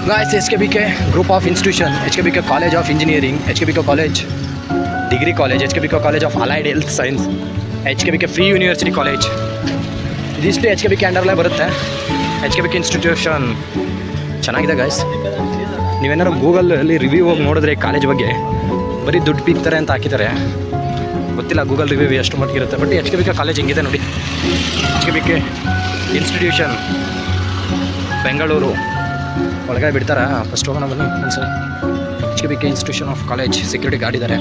Guys, HKBK Group of Institution, HKBK College of Engineering, HKBK College Degree College, HKBK College of Allied Health Science, HKBK Free University College. ಇದಿಷ್ಟು HKBK ಅಂಡರ್ಲೇ ಬರುತ್ತೆ. HKBK institution ಚೆನ್ನಾಗಿದೆ guys. ನೀವೇನಾದ್ರು ಗೂಗಲಲ್ಲಿ review ಹೋಗಿ ನೋಡಿದ್ರೆ college ಬಗ್ಗೆ ಬರೀ ದುಡ್ಡು ಪೀಕ್ತಾರೆ ಅಂತ ಹಾಕಿದ್ದಾರೆ. ಗೊತ್ತಿಲ್ಲ ಗೂಗಲ್ ರಿವ್ಯೂ ಎಷ್ಟು ಮಟ್ಟಿಗೆ ಇರುತ್ತೆ. ಬಟ್ HKBK ಕಾಲೇಜ್ ಹಿಂಗಿದೆ ನೋಡಿ. HKBK ಇನ್ಸ್ಟಿಟ್ಯೂಷನ್ ಬೆಂಗಳೂರು ಒಳಗಡೆ ಬಿಡ್ತಾರಾ? ಫಸ್ಟ್ ಹೋಗೋಣ ಬನ್ನಿ ಒಂದ್ಸರಿ. HKBK institution of college security guard ಇದ್ದಾರೆ.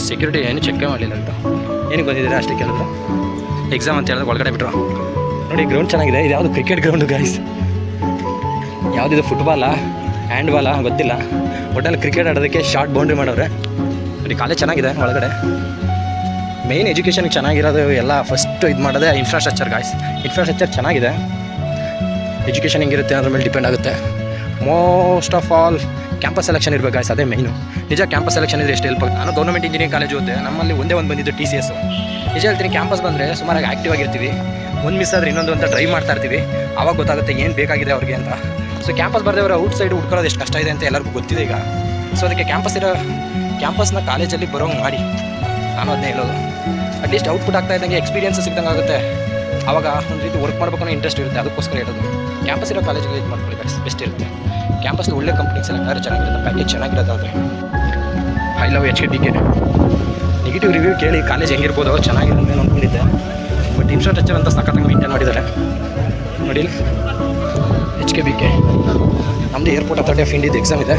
ಸೆಕ್ಯೂರಿಟಿ ಏನು ಚೆಕ್ ಮಾಡಲಿಲ್ಲ ಅಂತ ಏನಕ್ಕೆ ಬಂದಿದ್ದಾರೆ ಅಷ್ಟೇ ಕೇಳಿದ್ರು. ಎಕ್ಸಾಮ್ ಅಂತ ಹೇಳಿದ್ರೆ ಒಳಗಡೆ ಬಿಟ್ಟರು. ನೋಡಿ ಗ್ರೌಂಡ್ ಚೆನ್ನಾಗಿದೆ. ಇದು ಯಾವುದು ಕ್ರಿಕೆಟ್ ಗ್ರೌಂಡು ಗಾಯ್ಸ್. ಯಾವುದಿದು ಫುಟ್ಬಾಲಾ ಹ್ಯಾಂಡ್ಬಾಲಾ ಗೊತ್ತಿಲ್ಲ. ಒಟ್ಟಲ್ಲಿ ಕ್ರಿಕೆಟ್ ಆಡೋದಕ್ಕೆ ಶಾರ್ಟ್ ಬೌಂಡ್ರಿ ಮಾಡೋರೆ. ನೋಡಿ ಕಾಲೇಜ್ ಚೆನ್ನಾಗಿದೆ. ಒಳಗಡೆ ಮೇಯ್ನ್ ಎಜುಕೇಷನ್ಗೆ ಚೆನ್ನಾಗಿರೋದು ಎಲ್ಲ ಫಸ್ಟ್ ಇದು ಮಾಡೋದೇ ಇನ್ಫ್ರಾಸ್ಟ್ರಕ್ಚರ್ ಗಾಯ್ಸ್. ಇನ್ಫ್ರಾಸ್ಟ್ರಕ್ಚರ್ ಚೆನ್ನಾಗಿದೆ. ಎಜುಕೇಷನ್ ಹೆಂಗಿರುತ್ತೆ ಅದ್ರ ಮೇಲೆ ಡಿಪೆಂಡ್ ಆಗುತ್ತೆ. Most of all campus selection ಇರಬೇಕು ಗಾಯ್ಸ್, ಅದೇ ಮೇಯ್ನು. ನಿಜ ಕ್ಯಾಂಪಸ್ ಸೆಲೆಕ್ಷನ್ ಇದ್ರೆ ಎಷ್ಟು ಹೆಲ್ಪ್ ಆಗುತ್ತೆ. ನಾನು ಗೌರ್ಮೆಂಟ್ ಇಂಜಿನಿಯರಿಂಗ್ ಕಾಲೇಜ್ ಓದಿದೆ. ನಮ್ಮಲ್ಲಿ ಒಂದೇ ಒಂದು ಬಂದಿದ್ದು TCS. ನಿಜ ಹೇಳ್ತೀನಿ, ಕ್ಯಾಂಪಸ್ ಬಂದರೆ ಸುಮಾರಾಗಿ ಆ್ಯಕ್ಟಿವ್ ಆಗಿರ್ತೀವಿ. ಒಂದು ಮಿಸ್ ಆದರೆ ಇನ್ನೊಂದು ಅಂತ ಡ್ರೈವ್ ಮಾಡ್ತಾ ಇರ್ತೀವಿ. ಆವಾಗ ಗೊತ್ತಾಗುತ್ತೆ ಏನು ಬೇಕಾಗಿದೆ ಅವ್ರಿಗೆ ಅಂತ. ಸೊ ಕ್ಯಾಂಪಸ್ ಬರೆದವರು ಔಟ್ ಸೈಡ್ ಹುಡ್ಕೊಳ್ಳೋದು ಎಷ್ಟು ಕಷ್ಟ ಇದೆ ಅಂತ ಎಲ್ಲರಿಗೂ ಗೊತ್ತಿದೆ ಈಗ. ಸೊ ಅದಕ್ಕೆ ಕ್ಯಾಂಪಸ್ನ ಕಾಲೇಜಲ್ಲಿ ಬರೋಂಗೆ ಮಾಡಿ, ನಾನು ಅದನ್ನೇ ಹೇಳೋದು. ಅಟ್ಲೀಸ್ಟ್ ಔಟ್ಪುಟ್ ಆಗ್ತಾ ಇದ್ದಂಗೆ ಎಕ್ಸ್ಪೀರಿಯನ್ಸ್ ಸಿಗ್ದಂಗೆ ಆಗುತ್ತೆ. ಆವಾಗ ಒಂದು ರೀತಿ ವರ್ಕ್ ಮಾಡಬೇಕು ಅನ್ನೋ ಇಂಟ್ರೆಸ್ಟ್ ಇರುತ್ತೆ. ಅದಕ್ಕೋಸ್ಕರ ಹೇಳೋದು ಕ್ಯಾಂಪಸ್ ಇರೋ ಕಾಲೇಜಿಗೆ ಇದು ಮಾಡ್ಕೊಳ್ಳಿ ಬೆಸ್ಟ್ ಇರುತ್ತೆ. ಕ್ಯಾಂಪಸ್ ಒಳ್ಳೆ ಕಂಪ್ನೀಸ್ ಎಲ್ಲ ಚೆನ್ನಾಗಿರುತ್ತೆ, ಪ್ಯಾಕೇಜ್ ಚೆನ್ನಾಗಿರುತ್ತೆ. ಆದರೆ I love HKBK. Negative review ಕೇಳಿ ಕಾಲೇಜ್ ಹೆಂಗಿರ್ಬೋದು ಚೆನ್ನಾಗಿರುತ್ತೆ ಅಂದ್ಕೊಂಡಿದ್ದೆ. ಬಟ್ ಇನ್ಫ್ರಾಸ್ಟ್ರಕ್ಚರ್ ಅಂತ ಸಖತ್ತಾಗಿ ಮೇಂಟೈನ್ ಮಾಡಿದ್ದಾರೆ ನೋಡಿ. HKBK ನಮ್ಮದು ಏರ್ಪೋರ್ಟ್ ಅಥಾರಿಟಿ ಆಫ್ ಇಂಡಿಯಾದ ಎಕ್ಸಾಮ್ ಇದೆ.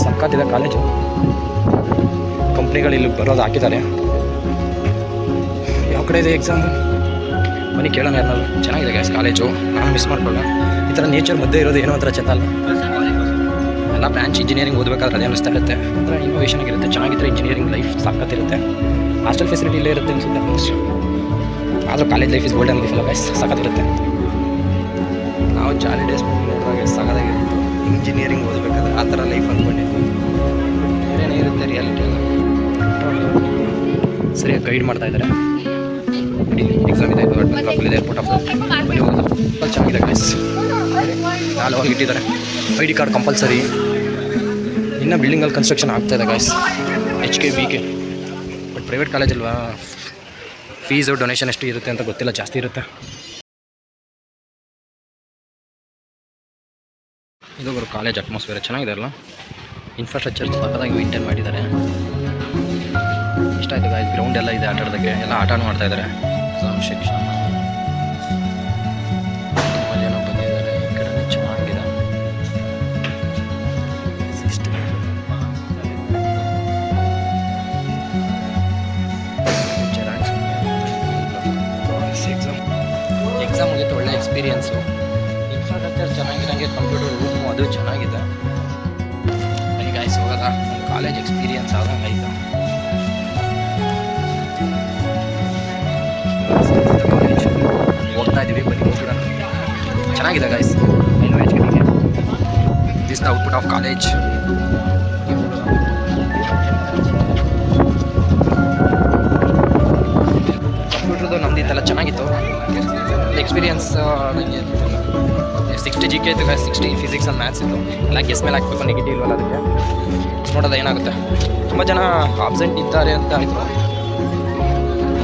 ಸಖತ್ತಿದೆ ಕಾಲೇಜು. ಕಂಪ್ನಿಗಳು ಇಲ್ಲಿ ಬರೋದು ಹಾಕಿದ್ದಾರೆ. ಯಾವ ಕಡೆ ಇದೆ ಎಕ್ಸಾಮು ಬನ್ನಿ ಕೇಳೋಣ ಯಾರು. ಚೆನ್ನಾಗಿದೆ ಗ್ಯಾಸ್ ಕಾಲೇಜು, ನಾನು ಮಿಸ್ ಮಾಡ್ಕೊಳ್ಳ. ಈ ಥರ ನೇಚರ್ ಮಧ್ಯೆ ಇರೋದು ಏನೋ ಒಂಥರ ಚೆಂದ ಅಲ್ಲ. ಎಲ್ಲ ಬ್ರಾಂಚ್ ಇಂಜಿನಿಯರಿಂಗ್ ಓದಬೇಕಾದ್ರೆ ಅದೇ ಅನ್ನಿಸ್ತಾ ಇರುತ್ತೆ. ಒಂಥರ ಇನೋವೇಷನ್ ಆಗಿರುತ್ತೆ. ಚೆನ್ನಾಗಿದ್ದರೆ ಇಂಜಿನಿಯರಿಂಗ್ ಲೈಫ್ ಸಖತ್ತಿರುತ್ತೆ. ಹಾಸ್ಟೆಲ್ ಫೆಸಿಲಿಟಿ ಇಲ್ಲೇ ಇರುತ್ತೆ ಅನಿಸುತ್ತೆ ಆಲ್ಮೋಸ್ಟ್. ಆದರೂ college life is golden life ಅಲ್ಲ ಗೈಸ್, ಸಖತ್ತಿರುತ್ತೆ. ನಾವು ಜಾಲಿ ಡೇಸ್ ನೋಡುವಾಗ ಸಖತ್ತಾಗಿರುತ್ತೆ. ಇಂಜಿನಿಯರಿಂಗ್ ಓದಬೇಕಾದ್ರೆ ಆ ಥರ ಲೈಫ್ ಅಂದ್ಕೊಂಡಿದ್ದು ಏನೇ ಇರುತ್ತೆ ರಿಯಾಲಿಟಿ ಎಲ್ಲ ಸರಿಯಾಗಿ ಗೈಡ್ ಮಾಡ್ತಾ ಇದ್ದಾರೆ. ಎಕ್ಸಾಮ್ ಇದೆ, ಇದೆ ಏರ್ಪೋರ್ಟ್ ಆಫ್ ಬನ್ನಿ ಹೋಗೋದು. ಚೆನ್ನಾಗಿದೆ ಗೈಸ್. ನಾಳೆ ಹೋಗಿ ಇಟ್ಟಿದ್ದಾರೆ. ID card compulsory. ಇನ್ನೂ ಬಿಲ್ಡಿಂಗಲ್ಲಿ ಕನ್ಸ್ಟ್ರಕ್ಷನ್ ಆಗ್ತಾಯಿದೆ guys. HKBK but private college ಅಲ್ವಾ, ಫೀಸು ಡೊನೇಷನ್ ಎಷ್ಟು ಇರುತ್ತೆ ಅಂತ ಗೊತ್ತಿಲ್ಲ, ಜಾಸ್ತಿ ಇರುತ್ತೆ. ಇದು ಬರೋ ಕಾಲೇಜ್ ಅಟ್ಮಾಸ್ಫಿಯರ್ ಚೆನ್ನಾಗಿದೆ ಅಲ್ಲ. ಇನ್ಫ್ರಾಸ್ಟ್ರಕ್ಚರ್ ಸಖತ್ತಾಗಿ ಮೇಂಟೈನ್ ಮಾಡಿದ್ದಾರೆ. ಇಷ್ಟ ಆಯಿತು ಗಾಯ್ಸ್. ಗ್ರೌಂಡ್ ಎಲ್ಲ ಇದೆ, ಆಟ ಆಡೋದಕ್ಕೆ ಎಲ್ಲ ಆಟನೂ ಮಾಡ್ತಾ ಇದ್ದಾರೆ. ಶಿಕ್ಷಣ ತುಂಬ ಜನ ಬಂದಿದ್ದಾರೆ. ಈ ಕಡೆ ಚೆನ್ನಾಗಿದೆ. ಎಕ್ಸಾಮ್ ಮುಗಿತು, ಒಳ್ಳೆ ಎಕ್ಸ್ಪೀರಿಯನ್ಸು. ಇನ್ಫ್ರಾಸ್ಟ್ರಕ್ಚರ್ ಚೆನ್ನಾಗಿರಂಗೆ, ಕಂಪ್ಯೂಟರ್ ರೂಮು ಅದು ಚೆನ್ನಾಗಿದೆ. ಬನ್ನಿ ಗಾಯ್ಸ್ ಹೋಗೋದಾ, ಕಾಲೇಜ್ ಎಕ್ಸ್ಪೀರಿಯನ್ಸ್ ಆದಂಗೆ ಆಯಿತು. ಹೋಗ್ತಾ ಇದ್ದೀವಿ, ಬನ್ನಿ ಹೋಗೋಣ. ಚೆನ್ನಾಗಿದೆ ಗಾಯ್ಸ್. ಏನು HKBK this the output of college. ಕಂಪ್ಯೂಟರ್ದು ನಮ್ದು ಇದೆಲ್ಲ ಚೆನ್ನಾಗಿತ್ತು. ಎಕ್ಸ್ಪೀರಿಯನ್ಸ್ ನನಗೆ 60 GK ಇತ್ತು ಗಾಯ್ಸ್. 60 ಫಿಸಿಕ್ಸ್ ಆ್ಯಂಡ್ ಮ್ಯಾಥ್ಸ್ ಇತ್ತು. ಎಲ್ಲ ಗೆಸ್ ಮೇಲೆ ಹಾಕ್ಬೇಕು, ನೆಗೆಟಿವ್ ಇಲ್ವಲ್ಲ ಅದಕ್ಕೆ. ನೋಡೋದ ಏನಾಗುತ್ತೆ. ತುಂಬ ಜನ ಆಬ್ಸೆಂಟ್ ಇದ್ದಾರೆ ಅಂತ ಆಯಿತು.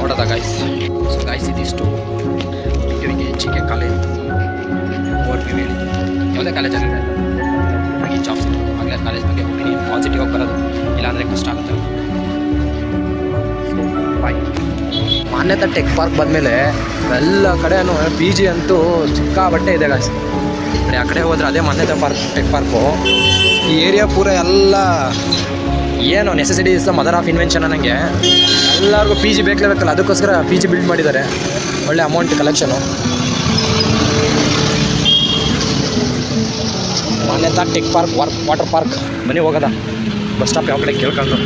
ನೋಡೋದ ಗಾಯ್ಸ್. ಸೊ ಗಾಯ್ಸ್ ಇದಿಷ್ಟು HKBK ಕಾಲೇಜ್ ಓವರ್ವ್ಯೂ ಹೇಳಿ. ಯಾವುದೇ ಕಾಲೇಜ್ ಆಗಿದೆ ಹಾಗೆ ಜಾಬ್ಸ್ ಆಗಲೇ ಕಾಲೇಜ್ ಬಗ್ಗೆ ಒಪಿನಿಯನ್ ಪಾಸಿಟಿವ್ ಆಗಿ ಬರೋದು, ಇಲ್ಲಾಂದರೆ ಕಷ್ಟ ಆಗುತ್ತೆ. ಬಾಯ್. ಮಾನ್ಯತಾ ಟೆಕ್ ಪಾರ್ಕ್ ಬಂದಮೇಲೆ ಎಲ್ಲ ಕಡೆಯೂ PG ಅಂತೂ ಸಿಕ್ಕಾಬಟ್ಟೆ ಇದೆ ಗಾಯ್ಸ್. ಆ ಕಡೆ ಹೋದರೆ ಅದೇ ಮಾನ್ಯತಾ ಟೆಕ್ ಪಾರ್ಕು. ಈ ಏರಿಯಾ ಪೂರ ಎಲ್ಲ ಏನು necessity is the mother of invention ಅನ್ನಂಗೆ ಎಲ್ಲರಿಗೂ PG ಬೇಕಲ್ಲ. ಅದಕ್ಕೋಸ್ಕರ PG ಬಿಲ್ಡ್ ಮಾಡಿದ್ದಾರೆ. ಒಳ್ಳೆ ಅಮೌಂಟ್ ಕಲೆಕ್ಷನು. ಮಾನ್ಯತಾ ಟೆಕ್ ಪಾರ್ಕ್ ವಾಟರ್ ಪಾರ್ಕ್ ಬನ್ನಿ ಹೋಗೋದ. ಬಸ್ ಸ್ಟಾಪ್ ಯಾವ ಕಡೆ ಕೇಳ್ಕೊಂಡು